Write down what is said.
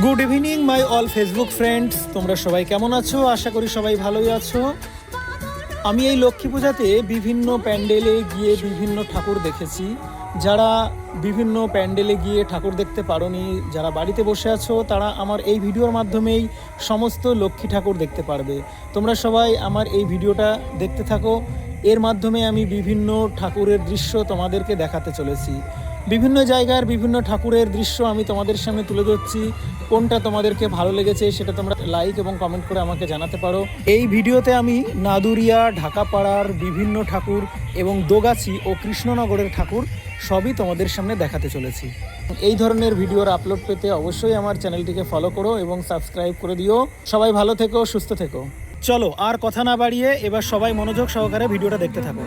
Good evening my all Facebook friends, তোমরা সবাই কেমন আছো? আশা করি সবাই ভালোই আছো। আমি এই লক্ষ্মী পূজাতে বিভিন্ন প্যান্ডেলে গিয়ে বিভিন্ন ঠাকুর দেখেছি। যারা বিভিন্ন প্যান্ডেলে গিয়ে ঠাকুর দেখতে পারোনি, যারা বাড়িতে বসে আছো, তারা আমার এই ভিডিওর মাধ্যমেই সমস্ত লক্ষ্মী ঠাকুর দেখতে পারবে। তোমরা সবাই আমার এই ভিডিওটা দেখতে থাকো। এর মাধ্যমে আমি বিভিন্ন ঠাকুরের দৃশ্য তোমাদেরকে দেখাতে চলেছি। বিভিন্ন জায়গার বিভিন্ন ঠাকুরের দৃশ্য আমি তোমাদের সামনে তুলে ধরছি। কোনটা তোমাদেরকে ভালো লেগেছে সেটা তোমরা লাইক এবং কমেন্ট করে আমাকে জানাতে পারো। এই ভিডিওতে আমি নাদুরিয়া, ঢাকাপাড়ার বিভিন্ন ঠাকুর এবং দোগাছি ও কৃষ্ণনগরের ঠাকুর সবই তোমাদের সামনে দেখাতে চলেছি। এই ধরনের ভিডিওর আপলোড পেতে অবশ্যই আমার চ্যানেলটিকে ফলো করো এবং সাবস্ক্রাইব করে দিও। সবাই ভালো থেকো, সুস্থ থেকো। চলো আর কথা না বাড়িয়ে এবার সবাই মনোযোগ সহকারে ভিডিওটা দেখতে থাকো।